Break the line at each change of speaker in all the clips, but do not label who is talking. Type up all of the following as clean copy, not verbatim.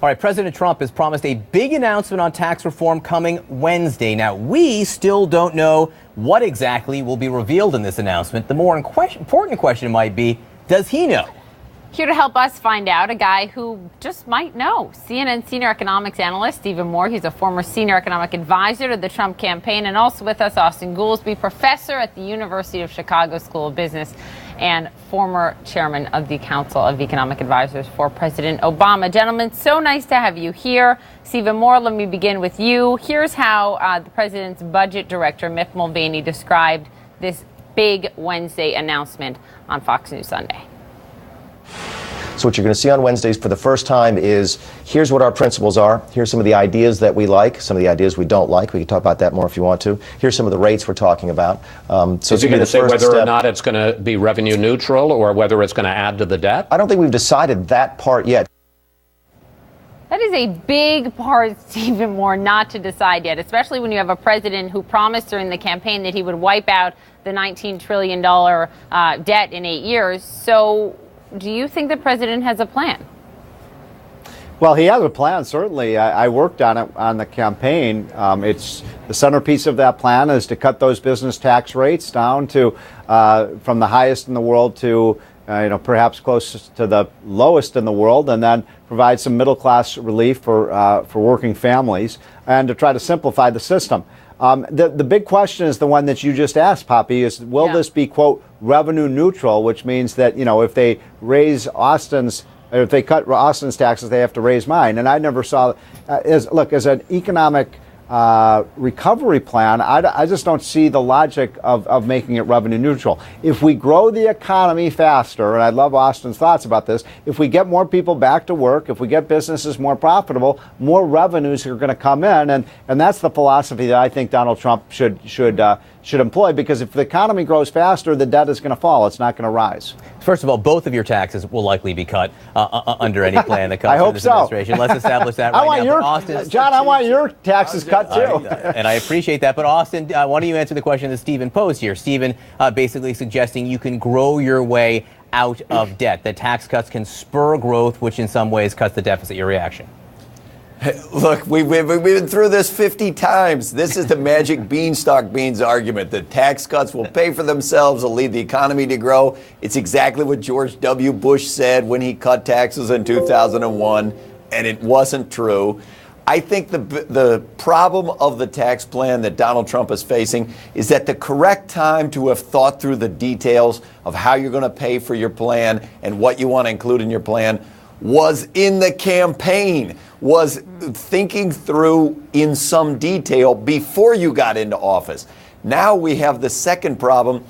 All right, President Trump has promised a big announcement on tax reform coming Wednesday. Now, we still don't know what exactly will be revealed in this announcement. The more important question might be, does he know?
Here to help us find out, a guy who just might know. CNN senior economics analyst Stephen Moore. He's a former senior economic advisor to the Trump campaign. And also with us, Austin Goolsbee, professor at the University of Chicago School of Business and former chairman of the Council of Economic Advisors for President Obama. Gentlemen, so nice to have you here. Stephen Moore, let me begin with you. Here's how the president's budget director, Mick Mulvaney, described this big Wednesday announcement on Fox News Sunday.
So what you're going to see on Wednesdays for the first time is, here's what our principles are. Here's some of the ideas that we like, some of the ideas we don't like. We can talk about that more if you want to. Here's some of the rates we're talking about.
So is he going to say whether or not it's going to be revenue neutral or whether it's going to add to the debt?
I don't think we've decided that part yet.
That is a big part, Stephen Moore, not to decide yet, especially when you have a president who promised during the campaign that he would wipe out the $19 trillion debt in 8 years. So do you think the president has a plan?
Well, he has a plan, certainly. I worked on it on the campaign. It's the centerpiece of that plan is to cut those business tax rates down to from the highest in the world to perhaps close to the lowest in the world, and then provide some middle class relief for working families, and to try to simplify the system. The big question is the one that you just asked, Poppy, is will this be, quote, revenue neutral, which means that, if they raise if they cut Austin's taxes, they have to raise mine. And I never saw, as an economic recovery plan, I just don't see the logic of making it revenue neutral. If we grow the economy faster, and I love Austin's thoughts about this, if we get more people back to work, if we get businesses more profitable, more revenues are going to come in, and that's the philosophy that I think Donald Trump should employ, because if the economy grows faster, the debt is going to fall. It's not going to rise.
First of all, both of your taxes will likely be cut under any plan that comes from this administration. Let's establish that right now.
John, I want your taxes cut too.
And I appreciate that. But Austin, why don't you answer the question that Stephen posed here? Stephen basically suggesting you can grow your way out of debt, that tax cuts can spur growth, which in some ways cuts the deficit. Your reaction?
Look, we've been through this 50 times. This is the magic beanstalk beans argument. The tax cuts will pay for themselves, will lead the economy to grow. It's exactly what George W. Bush said when he cut taxes in 2001, and it wasn't true. I think the problem of the tax plan that Donald Trump is facing is that the correct time to have thought through the details of how you're going to pay for your plan and what you want to include in your plan was in the campaign, was thinking through in some detail before you got into office. Now we have the second problem,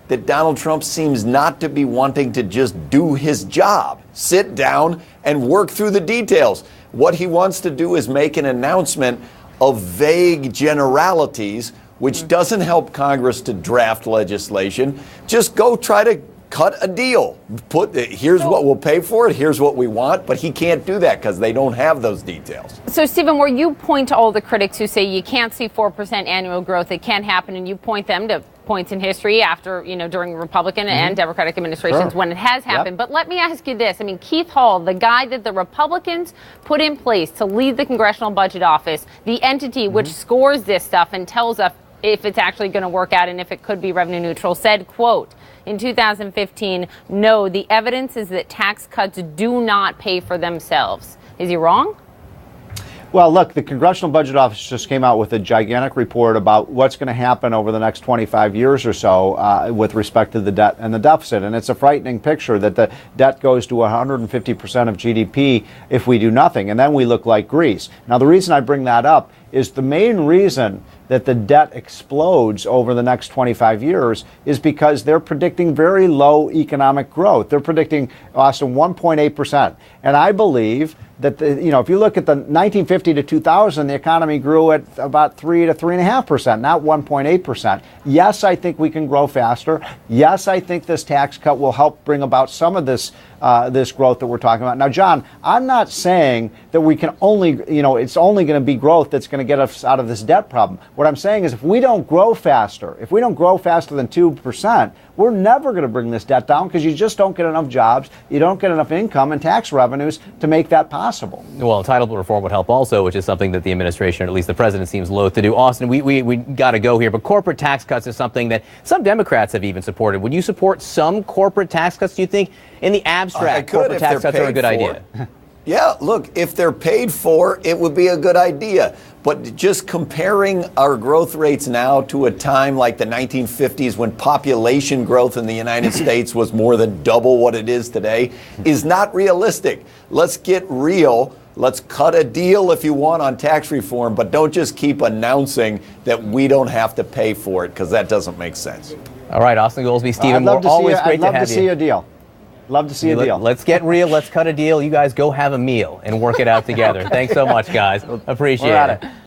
that Donald Trump seems not to be wanting to just do his job, sit down and work through the details. What he wants to do is make an announcement of vague generalities, which doesn't help Congress to draft legislation. Just go try to cut a deal. Here's what we'll pay for it, here's what we want, but he can't do that because they don't have those details.
So, Stephen, where you point to all the critics who say you can't see 4% annual growth, it can't happen, and you point them to points in history after, during Republican and Democratic administrations when it has happened. Yep. But let me ask you this. I mean, Keith Hall, the guy that the Republicans put in place to lead the Congressional Budget Office, the entity which scores this stuff and tells us if it's actually going to work out and if it could be revenue neutral, said, quote, in 2015, no, the evidence is that tax cuts do not pay for themselves. Is he wrong?
Well, look, the Congressional Budget Office just came out with a gigantic report about what's going to happen over the next 25 years or so with respect to the debt and the deficit. And it's a frightening picture that the debt goes to 150% of GDP if we do nothing. And then we look like Greece. Now, the reason I bring that up is the main reason that the debt explodes over the next 25 years is because they're predicting very low economic growth. They're predicting, Austin, 1.8%. And I believe that, if you look at the 1950 to 2000, the economy grew at about 3 to 3.5%, not 1.8%. Yes, I think we can grow faster. Yes, I think this tax cut will help bring about some of this this growth that we're talking about. Now, John, I'm not saying that we can only, it's only going to be growth that's going to get us out of this debt problem. What I'm saying is if we don't grow faster than 2%, we're never going to bring this debt down because you just don't get enough jobs, you don't get enough income and tax revenues to make that possible.
Well, entitlement reform would help also, which is something that the administration, or at least the president, seems loath to do. Austin, we got to go here, but corporate tax cuts is something that some Democrats have even supported. Would you support some corporate tax cuts, do you think? In the abstract, corporate tax cuts are a good idea.
Yeah, look, if they're paid for, it would be a good idea. But just comparing our growth rates now to a time like the 1950s when population growth in the United States was more than double what it is today is not realistic. Let's get real. Let's cut a deal if you want on tax reform, but don't just keep announcing that we don't have to pay for it, because that doesn't make sense.
All right, Austin Goolsbee, Stephen Moore, always great to have you.
I'd love to see a deal. Love to see a deal.
Let's get real. Let's cut a deal. You guys go have a meal and work it out together. Okay. Thanks so much, guys. Appreciate it.